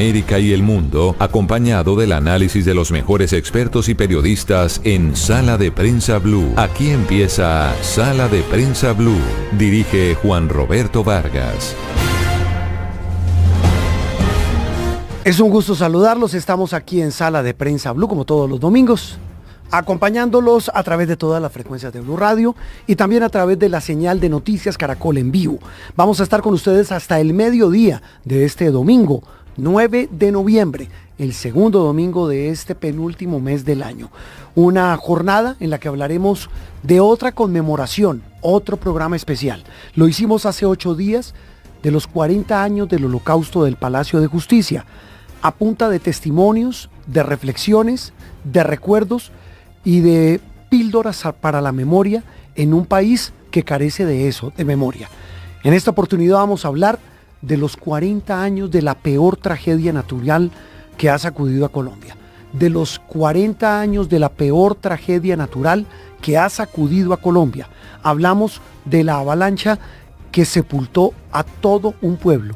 América y el mundo, acompañado del análisis de los mejores expertos y periodistas en Sala de Prensa Blue. Aquí empieza Sala de Prensa Blue. Dirige Juan Roberto Vargas. Es un gusto saludarlos. Estamos aquí en Sala de Prensa Blue, como todos los domingos, acompañándolos a través de todas las frecuencias de Blue Radio y también a través de la señal de Noticias Caracol en vivo. Vamos a estar con ustedes hasta el mediodía de este domingo, 9 de noviembre, el segundo domingo de este penúltimo mes del año. Una jornada en la que hablaremos de otra conmemoración, otro programa especial. Lo hicimos hace 8 días de los 40 años del Holocausto del Palacio de Justicia, a punta de testimonios, de reflexiones, de recuerdos y de píldoras para la memoria en un país que carece de eso, de memoria. En esta oportunidad vamos a hablar de los 40 años de la peor tragedia natural que ha sacudido a Colombia. De los 40 años de la peor tragedia natural que ha sacudido a Colombia. Hablamos de la avalancha que sepultó a todo un pueblo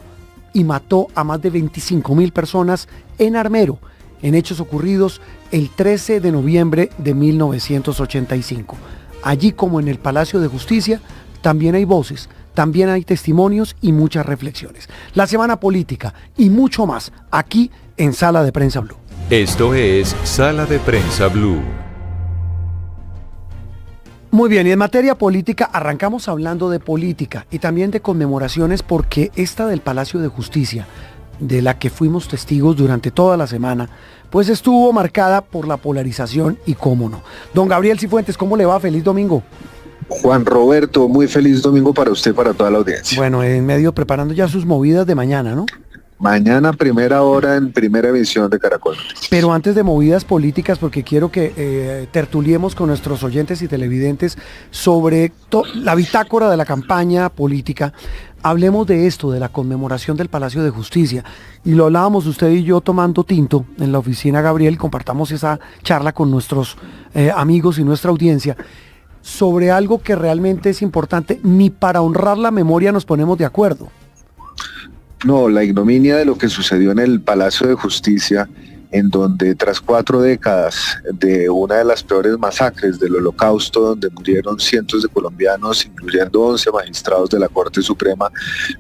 y mató a más de 25.000 personas en Armero, en hechos ocurridos el 13 de noviembre de 1985. Allí, como en el Palacio de Justicia, también hay voces, también hay testimonios y muchas reflexiones. La semana política y mucho más, aquí en Sala de Prensa Blue. Esto es Sala de Prensa Blue. Muy bien, y en materia política arrancamos hablando de política y también de conmemoraciones, porque esta del Palacio de Justicia, de la que fuimos testigos durante toda la semana, pues estuvo marcada por la polarización y cómo no. Don Gabriel Cifuentes, ¿cómo le va? Feliz domingo. Juan Roberto, muy feliz domingo para usted y para toda la audiencia. Bueno, en medio preparando ya sus movidas de mañana, ¿no? Mañana, primera hora, en primera emisión de Caracol. Pero antes de movidas políticas, porque quiero que tertuliemos con nuestros oyentes y televidentes sobre la bitácora de la campaña política, hablemos de esto, de la conmemoración del Palacio de Justicia. Y lo hablábamos usted y yo tomando tinto en la oficina, Gabriel, compartamos esa charla con nuestros amigos y nuestra audiencia sobre algo que realmente es importante. Ni para honrar la memoria nos ponemos de acuerdo. No, la ignominia de lo que sucedió en el Palacio de Justicia, en donde tras 4 décadas de una de las peores masacres del Holocausto, donde murieron cientos de colombianos, incluyendo 11 magistrados de la Corte Suprema,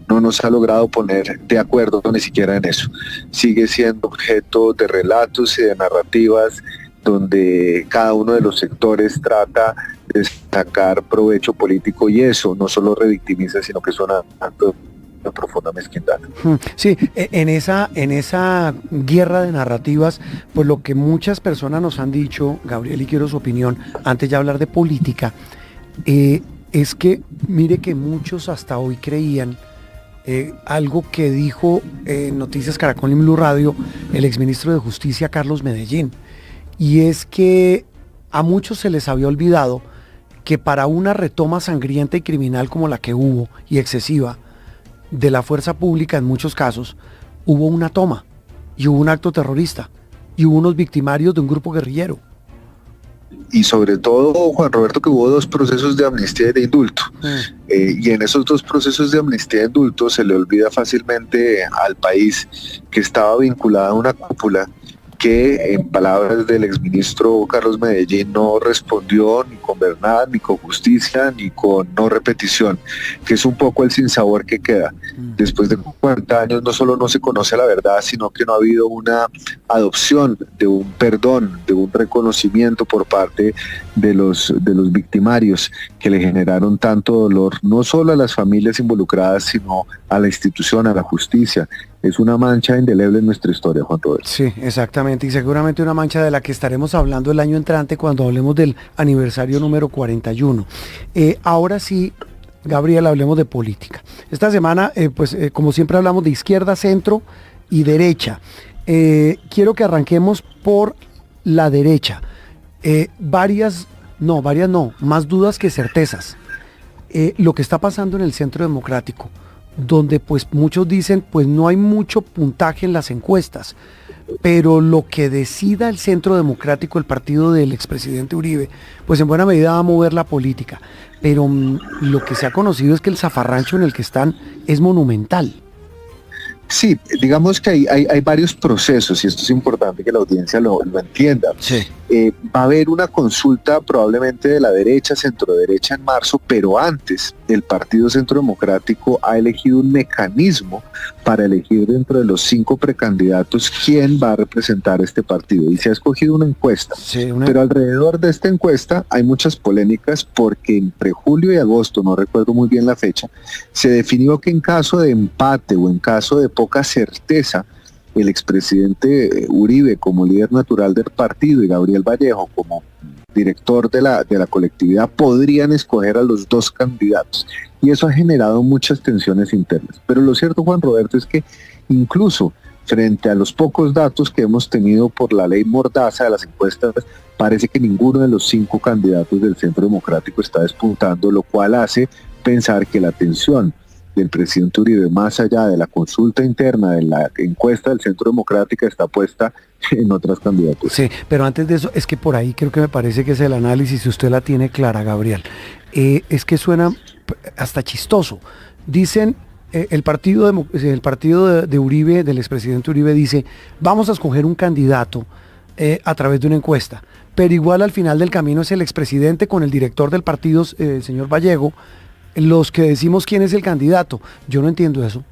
no nos ha logrado poner de acuerdo ni siquiera en eso. Sigue siendo objeto de relatos y de narrativas donde cada uno de los sectores trata de sacar provecho político, y eso no solo revictimiza, sino que es un acto de profunda mezquindad. Sí, en esa guerra de narrativas, pues lo que muchas personas nos han dicho, Gabriel, y quiero su opinión, antes de hablar de política, es que, mire que muchos hasta hoy creían algo que dijo en Noticias Caracol y Blue Radio el exministro de Justicia, Carlos Medellín, y es que a muchos se les había olvidado que para una retoma sangrienta y criminal como la que hubo, y excesiva, de la fuerza pública en muchos casos, hubo una toma, y hubo un acto terrorista, y hubo unos victimarios de un grupo guerrillero. Y sobre todo, Juan Roberto, que hubo 2 procesos de amnistía y de indulto. Y en esos 2 procesos de amnistía y indulto se le olvida fácilmente al país que estaba vinculada a una cúpula que, en palabras del exministro Carlos Medellín, no respondió ni con verdad, ni con justicia, ni con no repetición, que es un poco el sinsabor que queda. Después de 40 años no solo no se conoce la verdad, sino que no ha habido una adopción de un perdón, de un reconocimiento por parte de los victimarios que le generaron tanto dolor, no solo a las familias involucradas, sino a la institución, a la justicia. Es una mancha indeleble en nuestra historia, Juan Roberto. Sí, exactamente, y seguramente una mancha de la que estaremos hablando el año entrante cuando hablemos del aniversario número 41. Ahora sí, Gabriel, hablemos de política. Esta semana, como siempre hablamos de izquierda, centro y derecha. Quiero que arranquemos por la derecha. Más dudas que certezas. Lo que está pasando en el Centro Democrático, donde pues muchos dicen pues no hay mucho puntaje en las encuestas, pero lo que decida el Centro Democrático, el partido del expresidente Uribe, pues en buena medida va a mover la política, pero lo que se ha conocido es que el zafarrancho en el que están es monumental. Sí, digamos que hay varios procesos y esto es importante que la audiencia lo entienda. Sí. Va a haber una consulta probablemente de la derecha, centroderecha en marzo, pero antes el Partido Centro Democrático ha elegido un mecanismo para elegir dentro de los 5 precandidatos quién va a representar este partido y se ha escogido una encuesta. Sí, Pero alrededor de esta encuesta hay muchas polémicas porque entre julio y agosto, no recuerdo muy bien la fecha, se definió que en caso de empate o en caso de poca certeza, el expresidente Uribe como líder natural del partido y Gabriel Vallejo como director de la colectividad podrían escoger a los 2 candidatos. Y eso ha generado muchas tensiones internas. Pero lo cierto, Juan Roberto, es que incluso frente a los pocos datos que hemos tenido por la ley Mordaza de las encuestas, parece que ninguno de los 5 candidatos del Centro Democrático está despuntando, lo cual hace pensar que la tensión del presidente Uribe, más allá de la consulta interna de la encuesta del Centro Democrático, está puesta en otras candidaturas. Sí, pero antes de eso, es que por ahí creo que me parece que es el análisis, si usted la tiene clara, Gabriel. Es que suena hasta chistoso. Dicen, el partido de Uribe, del expresidente Uribe, dice, vamos a escoger un candidato a través de una encuesta, pero igual al final del camino es el expresidente con el director del partido, el señor Vallejo, los que decimos quién es el candidato. Yo no entiendo eso.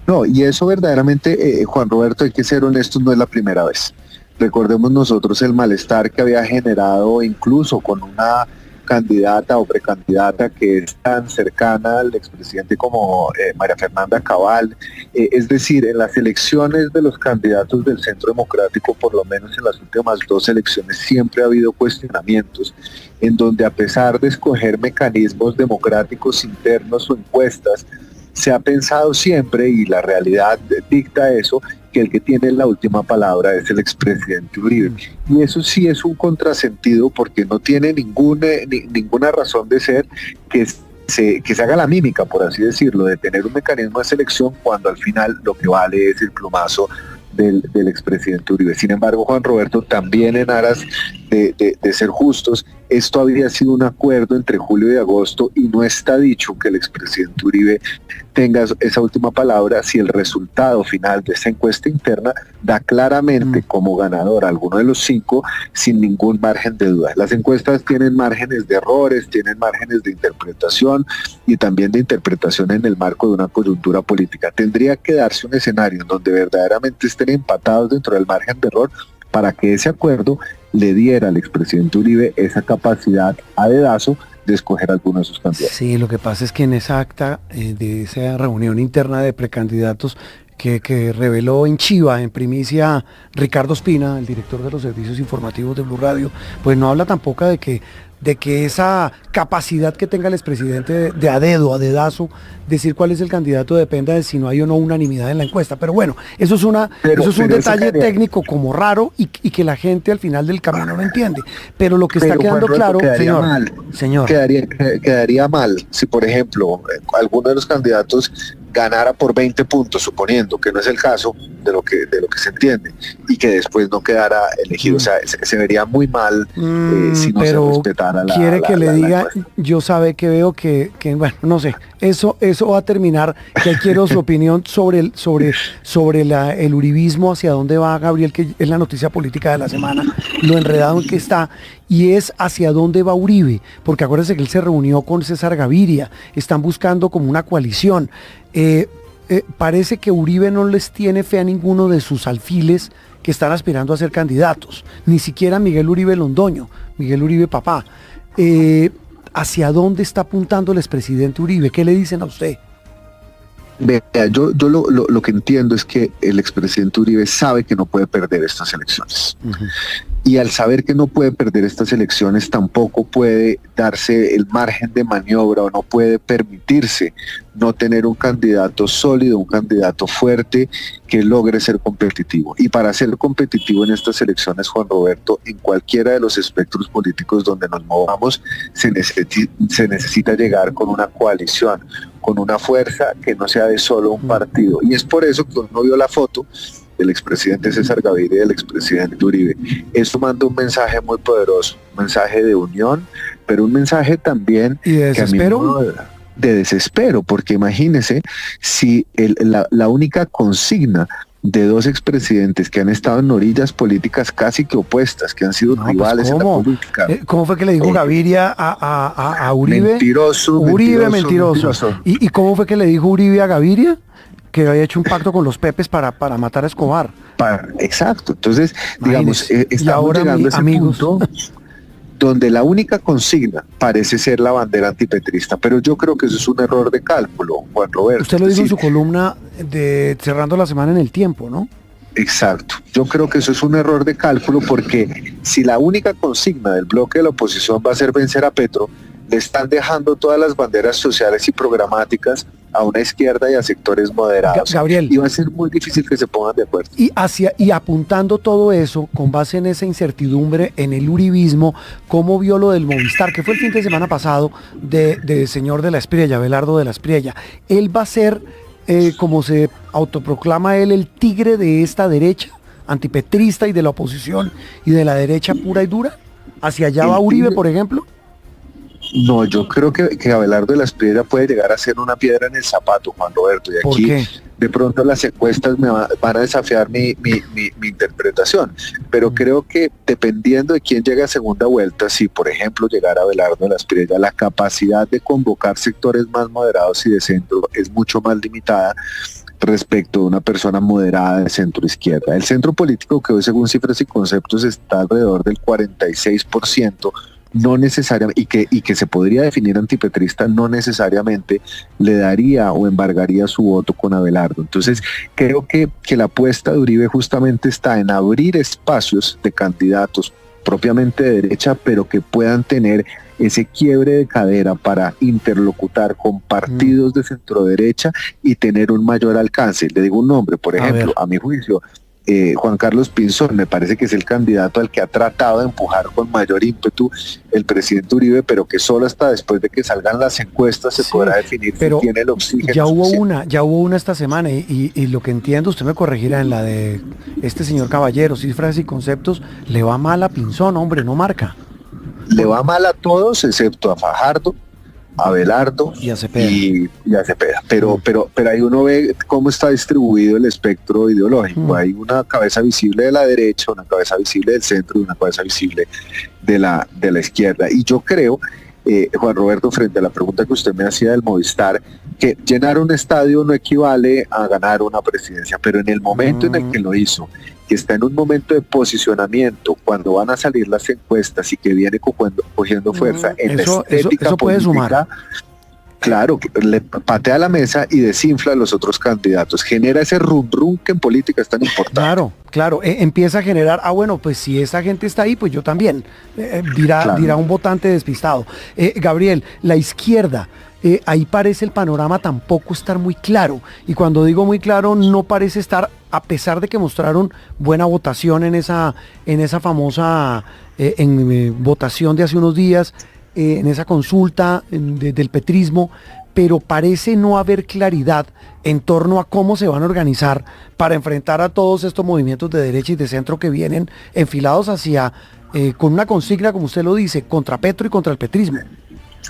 No, y eso verdaderamente, Juan Roberto, hay que ser honestos, no es la primera vez. Recordemos nosotros el malestar que había generado incluso con una candidata o precandidata que es tan cercana al expresidente como María Fernanda Cabal. Es decir, en las elecciones de los candidatos del Centro Democrático, por lo menos en las últimas 2 elecciones, siempre ha habido cuestionamientos en donde, a pesar de escoger mecanismos democráticos internos o encuestas, se ha pensado siempre, y la realidad dicta eso, que el que tiene la última palabra es el expresidente Uribe. Y eso sí es un contrasentido porque no tiene ninguna razón de ser que se haga la mímica, por así decirlo, de tener un mecanismo de selección cuando al final lo que vale es el plumazo del expresidente Uribe. Sin embargo, Juan Roberto, también en aras de ser justos, esto había sido un acuerdo entre julio y agosto y no está dicho que el expresidente Uribe tenga esa última palabra si el resultado final de esta encuesta interna da claramente como ganador a alguno de los 5 sin ningún margen de duda. Las encuestas tienen márgenes de errores, tienen márgenes de interpretación y también de interpretación en el marco de una coyuntura política. Tendría que darse un escenario en donde verdaderamente estén empatados dentro del margen de error para que ese acuerdo le diera al expresidente Uribe esa capacidad a dedazo de escoger alguno de sus candidatos. Sí, lo que pasa es que en esa acta de esa reunión interna de precandidatos que reveló en Chiva, en primicia, Ricardo Espina, el director de los servicios informativos de Blue Radio, pues no habla tampoco de que esa capacidad que tenga el expresidente de a dedo, a dedazo, decir cuál es el candidato dependa de si no hay o no unanimidad en la encuesta. Pero bueno, eso es un detalle técnico como raro y que la gente al final del camino no entiende. Pero lo que está quedando claro, señor. Quedaría mal si, por ejemplo, alguno de los candidatos ganara por 20 puntos, suponiendo que no es el caso de lo que se entiende, y que después no quedara elegido. O sea, se vería muy mal si no se respetara la... Quiere que le diga, yo sabe que veo que bueno, no sé, eso va a terminar, que quiero su opinión sobre el uribismo, hacia dónde va, Gabriel, que es la noticia política de la semana, lo enredado en que está, y es hacia dónde va Uribe, porque acuérdense que él se reunió con César Gaviria, están buscando como una coalición. Parece que Uribe no les tiene fe a ninguno de sus alfiles que están aspirando a ser candidatos, ni siquiera Miguel Uribe Londoño, Miguel Uribe papá. ¿Hacia dónde está apuntando el expresidente Uribe? ¿Qué le dicen a usted? Vea, yo lo que entiendo es que el expresidente Uribe sabe que no puede perder estas elecciones. Uh-huh. Y al saber que no puede perder estas elecciones, tampoco puede darse el margen de maniobra o no puede permitirse no tener un candidato sólido, un candidato fuerte que logre ser competitivo. Y para ser competitivo en estas elecciones, Juan Roberto, en cualquiera de los espectros políticos donde nos movamos, se necesita llegar con una coalición, con una fuerza que no sea de solo un partido. Y es por eso que uno vio la foto del expresidente César Gaviria y del expresidente Uribe. Eso manda un mensaje muy poderoso, un mensaje de unión, pero un mensaje también ¿y de desespero? de desespero, porque imagínese si la única consigna de dos expresidentes que han estado en orillas políticas casi que opuestas, que han sido rivales en la política. ¿Cómo fue que le dijo Gaviria a Uribe? Mentiroso, Uribe, mentiroso. ¿Y cómo fue que le dijo Uribe a Gaviria? Que había hecho un pacto con los Pepes para matar a Escobar. Exacto. Entonces, digamos, estamos ahora, llegando a ese punto donde la única consigna parece ser la bandera antipetrista, pero yo creo que eso es un error de cálculo, Juan Roberto. Usted lo dijo en su columna de Cerrando la Semana en El Tiempo, ¿no? Exacto. Yo creo que eso es un error de cálculo porque si la única consigna del bloque de la oposición va a ser vencer a Petro, le están dejando todas las banderas sociales y programáticas a una izquierda y a sectores moderados. Gabriel. Y va a ser muy difícil que se pongan de acuerdo. Y apuntando todo eso, con base en esa incertidumbre, en el uribismo, ¿cómo vio lo del Movistar? Que fue el fin de semana pasado de señor de la Espriella, Abelardo de la Espriella. Él va a ser, como se autoproclama él, el tigre de esta derecha, antipetrista y de la oposición, y de la derecha pura y dura. ¿Hacia allá va Uribe, por ejemplo? No, yo creo que Abelardo de la Espriella puede llegar a ser una piedra en el zapato, Juan Roberto. Y ¿por aquí qué? De pronto las encuestas me van a desafiar mi interpretación. Pero creo que dependiendo de quién llegue a segunda vuelta, si por ejemplo llegara Abelardo de la Espriella, la capacidad de convocar sectores más moderados y de centro es mucho más limitada respecto de una persona moderada de centro izquierda. El centro político, que hoy según cifras y conceptos está alrededor del 46%, no necesariamente, y que se podría definir antipetrista, no necesariamente le daría o embargaría su voto con Abelardo. Entonces creo que la apuesta de Uribe justamente está en abrir espacios de candidatos propiamente de derecha, pero que puedan tener ese quiebre de cadera para interlocutar con partidos de centro derecha y tener un mayor alcance. Le digo un nombre, por ejemplo, a mi juicio, Juan Carlos Pinzón me parece que es el candidato al que ha tratado de empujar con mayor ímpetu el presidente Uribe, pero que solo hasta después de que salgan las encuestas se podrá definir si tiene el oxígeno. Ya hubo una esta semana y lo que entiendo, usted me corregirá, en la de este señor Caballero, cifras y conceptos, le va mal a Pinzón, hombre, no marca. Le va mal a todos excepto a Fajardo, a Abelardo y a Cepeda. Pero ahí uno ve cómo está distribuido el espectro ideológico. Hay una cabeza visible de la derecha, una cabeza visible del centro y una cabeza visible de la izquierda. Y yo creo, Juan Roberto, frente a la pregunta que usted me hacía del Movistar, que llenar un estadio no equivale a ganar una presidencia, pero en el momento en el que lo hizo, que está en un momento de posicionamiento, cuando van a salir las encuestas y que viene cogiendo fuerza en la estética eso puede política, sumar. Claro, le patea la mesa y desinfla a los otros candidatos, genera ese rum que en política es tan importante. Claro, empieza a generar, bueno, pues si esa gente está ahí, pues yo también, dirá un votante despistado. Gabriel, la izquierda, ahí parece el panorama tampoco estar muy claro, y cuando digo muy claro, no parece estar, a pesar de que mostraron buena votación en esa famosa votación de hace unos días, en esa consulta del petrismo, pero parece no haber claridad en torno a cómo se van a organizar para enfrentar a todos estos movimientos de derecha y de centro que vienen enfilados hacia, con una consigna, como usted lo dice, contra Petro y contra el petrismo.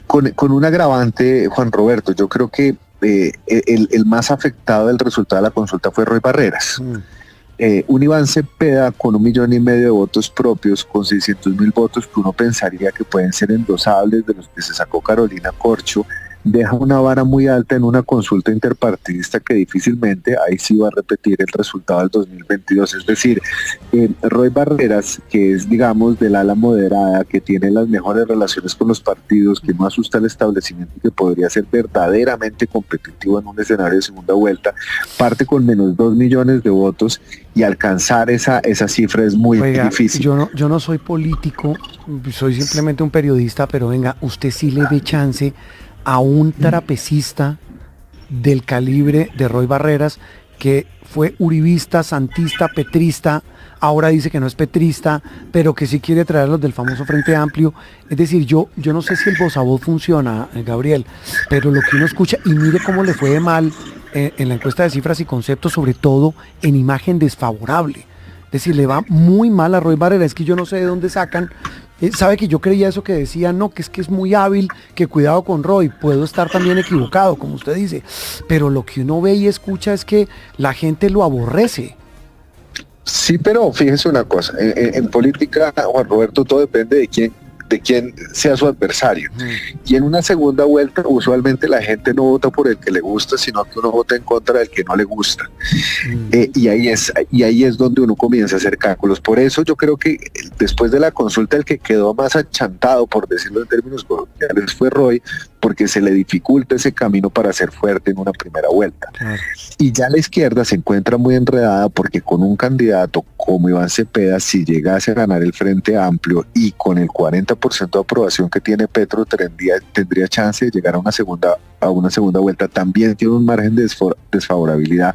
Con un agravante, Juan Roberto, yo creo que el más afectado del resultado de la consulta fue Roy Barreras. Un Iván Cepeda con 1,5 millones de votos propios, con 600,000 votos que uno pensaría que pueden ser endosables de los que se sacó Carolina Corcho, deja una vara muy alta en una consulta interpartidista que difícilmente ahí sí va a repetir el resultado del 2022. Es decir, Roy Barreras, que es, digamos, del ala moderada, que tiene las mejores relaciones con los partidos, que no asusta al establecimiento y que podría ser verdaderamente competitivo en un escenario de segunda vuelta, parte con menos 2 millones de votos y alcanzar esa cifra es muy difícil. Yo no soy político, soy simplemente un periodista, pero venga, usted sí le ve chance a un trapecista del calibre de Roy Barreras, que fue uribista, santista, petrista, ahora dice que no es petrista, pero que sí quiere traerlos del famoso Frente Amplio. Es decir, yo no sé si el voz a voz funciona, Gabriel, pero lo que uno escucha, y mire cómo le fue de mal en la encuesta de cifras y conceptos, sobre todo en imagen desfavorable. Es decir, le va muy mal a Roy Barreras. Es que yo no sé de dónde sacan Sabe que yo creía eso que decía, no, que es muy hábil, que cuidado con Roy, puedo estar también equivocado, como usted dice, pero lo que uno ve y escucha es que la gente lo aborrece. Sí, pero fíjese una cosa, en política, Juan Roberto, todo depende de quién sea su adversario. Y en una segunda vuelta, usualmente la gente no vota por el que le gusta, sino que uno vota en contra del que no le gusta. Y ahí es donde uno comienza a hacer cálculos. Por eso yo creo que después de la consulta, el que quedó más achantado, por decirlo en términos coloquiales, fue Roy, porque se le dificulta ese camino para ser fuerte en una primera vuelta. Y ya la izquierda se encuentra muy enredada porque con un candidato como Iván Cepeda, si llegase a ganar el Frente Amplio y con el 40% de aprobación que tiene Petro, tendría chance de llegar a una segunda vuelta, también tiene un margen de desfavorabilidad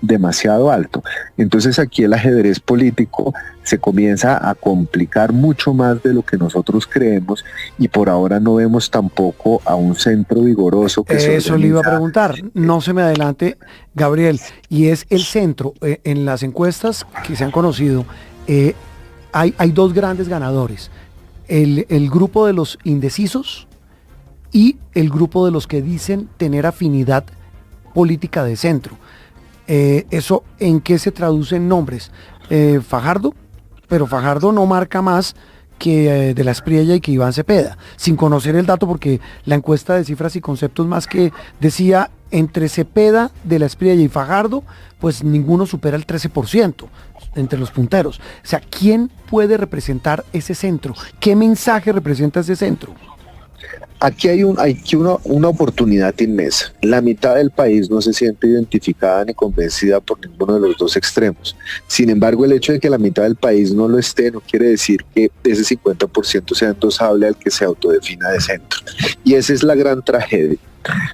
demasiado alto. Entonces aquí el ajedrez político se comienza a complicar mucho más de lo que nosotros creemos, y por ahora no vemos tampoco a un centro vigoroso que eso le iba a preguntar, no se me adelante, Gabriel, y es el centro. En las encuestas que se han conocido, hay dos grandes ganadores, el grupo de los indecisos y el grupo de los que dicen tener afinidad política de centro. ¿Eso en qué se traduce en nombres? Fajardo, pero Fajardo no marca más que de la Espriella y que Iván Cepeda, sin conocer el dato, porque la encuesta de Cifras y Conceptos más que decía entre Cepeda, de la Espriella y Fajardo, pues ninguno supera el 13% entre los punteros. O sea, ¿quién puede representar ese centro? ¿Qué mensaje representa ese centro? Aquí hay una oportunidad inmensa. La mitad del país no se siente identificada ni convencida por ninguno de los dos extremos. Sin embargo, el hecho de que la mitad del país no lo esté no quiere decir que ese 50% sea endosable al que se autodefina de centro. Y esa es la gran tragedia.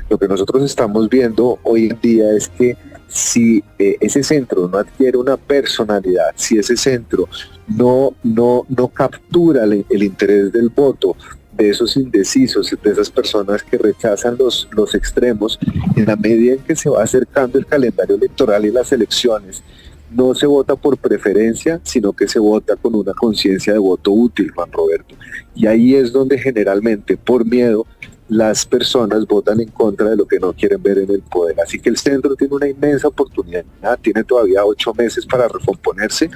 Lo que nosotros estamos viendo hoy en día es que si ese centro no adquiere una personalidad, si ese centro no captura el interés del voto de esos indecisos, de esas personas que rechazan los extremos, en la medida en que se va acercando el calendario electoral y las elecciones, no se vota por preferencia, sino que se vota con una conciencia de voto útil, Juan Roberto. Y ahí es donde generalmente, por miedo, las personas votan en contra de lo que no quieren ver en el poder. Así que el centro tiene una inmensa oportunidad, tiene todavía 8 meses para recomponerse,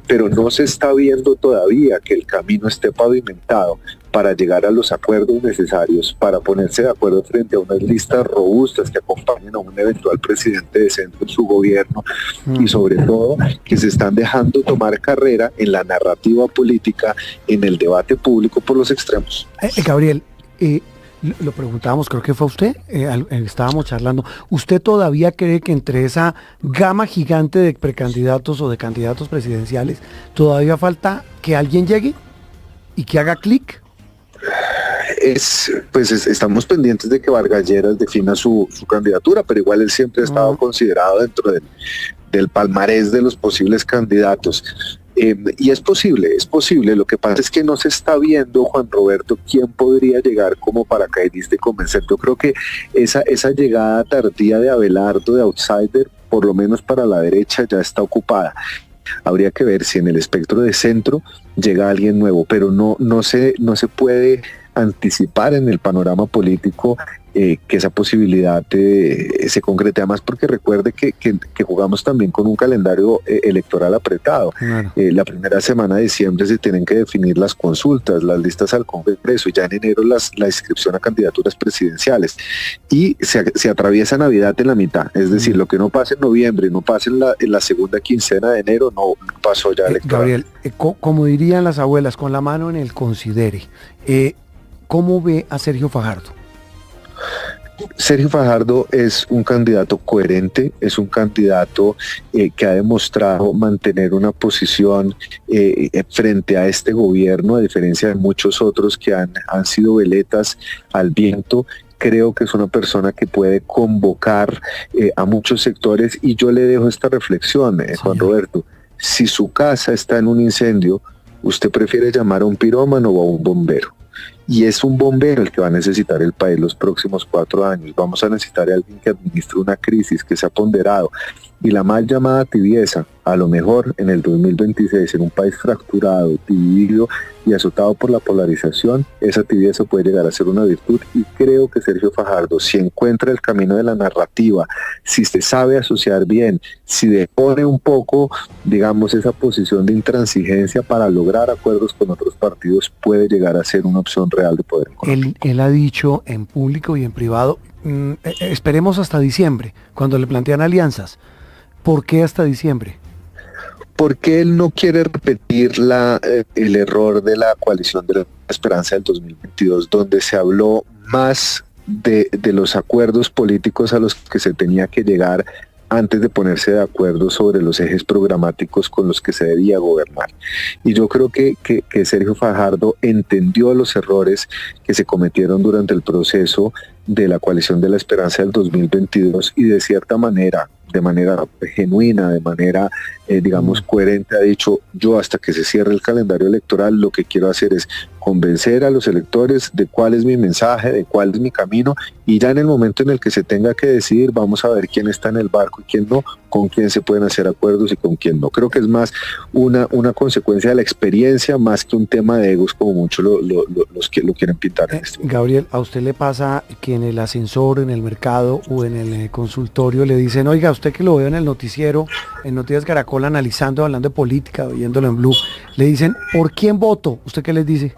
pero no se está viendo todavía que el camino esté pavimentado para llegar a los acuerdos necesarios, para ponerse de acuerdo frente a unas listas robustas que acompañen a un eventual presidente de centro en su gobierno, y sobre todo que se están dejando tomar carrera en la narrativa política, en el debate público por los extremos. Gabriel, lo preguntábamos, creo que fue usted, estábamos charlando, ¿usted todavía cree que entre esa gama gigante de precandidatos o de candidatos presidenciales todavía falta que alguien llegue y que haga clic? Estamos pendientes de que Vargas Lleras defina su candidatura, pero igual él siempre ha estado considerado dentro del palmarés de los posibles candidatos. Y es posible, lo que pasa es que no se está viendo, Juan Roberto, quién podría llegar como paracaidista y convencer. Yo creo que esa llegada tardía de Abelardo, de outsider, por lo menos para la derecha, ya está ocupada. Habría que ver si en el espectro de centro llega alguien nuevo, pero no se puede anticipar en el panorama político que esa posibilidad se concrete, además porque recuerde que jugamos también con un calendario electoral apretado. Claro. La primera semana de diciembre se tienen que definir las consultas, las listas al Congreso, y ya en enero la inscripción a candidaturas presidenciales, y se atraviesa Navidad en la mitad, es decir, lo que no pasa en noviembre y no pasa en la segunda quincena de enero no pasó ya electoral. Gabriel, como dirían las abuelas, con la mano en el considere, ¿cómo ve a Sergio Fajardo? Sergio Fajardo es un candidato coherente, es un candidato que ha demostrado mantener una posición frente a este gobierno, a diferencia de muchos otros que han sido veletas al viento. Creo que es una persona que puede convocar a muchos sectores, y yo le dejo esta reflexión, Juan Roberto. Si su casa está en un incendio, ¿usted prefiere llamar a un pirómano o a un bombero? y es un bombero el que va a necesitar el país los próximos 4 años. Vamos a necesitar a alguien que administre una crisis, que sea ponderado, y la mal llamada tibieza, a lo mejor en el 2026, en un país fracturado, dividido y azotado por la polarización, esa tibieza puede llegar a ser una virtud, y creo que Sergio Fajardo, si encuentra el camino de la narrativa, si se sabe asociar bien, si depone un poco, digamos, esa posición de intransigencia para lograr acuerdos con otros partidos, puede llegar a ser una opción real de poder. Él ha dicho en público y en privado, esperemos hasta diciembre, cuando le plantean alianzas. ¿Por qué hasta diciembre? Porque él no quiere repetir el error de la coalición de la esperanza del 2022, donde se habló más de los acuerdos políticos a los que se tenía que llegar antes de ponerse de acuerdo sobre los ejes programáticos con los que se debía gobernar. Y yo creo que Sergio Fajardo entendió los errores que se cometieron durante el proceso de la coalición de la esperanza del 2022, y de cierta manera, de manera genuina, de manera, digamos, coherente, ha dicho: yo hasta que se cierre el calendario electoral, lo que quiero hacer es convencer a los electores de cuál es mi mensaje, de cuál es mi camino, y ya en el momento en el que se tenga que decidir, vamos a ver quién está en el barco y quién no, con quién se pueden hacer acuerdos y con quién no. Creo que es más una consecuencia de la experiencia, más que un tema de egos, como muchos los que lo quieren pintar en este momento. Gabriel, ¿a usted le pasa que en el ascensor, en el mercado o en el consultorio le dicen: oiga, usted que lo veo en el noticiero, en Noticias Caracol, analizando, hablando de política, oyéndolo en Blue, le dicen: ¿por quién voto? ¿Usted qué les dice?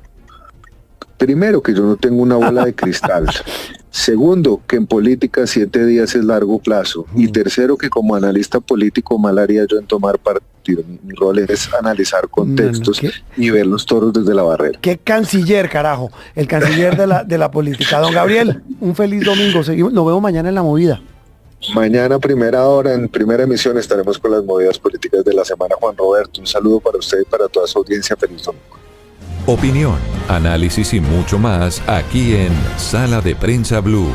Primero, que yo no tengo una bola de cristal. Segundo, que en política 7 días es largo plazo. Y tercero, que como analista político mal haría yo en tomar partido. Mi rol es analizar contextos y ver los toros desde la barrera. ¿Qué canciller, carajo? El canciller de la política. Don Gabriel, un feliz domingo. Seguimos, nos vemos mañana en La Movida. Mañana, primera hora, en primera emisión, estaremos con las movidas políticas de la semana. Juan Roberto, un saludo para usted y para toda su audiencia. Feliz domingo. Opinión, análisis y mucho más aquí en Sala de Prensa Blue.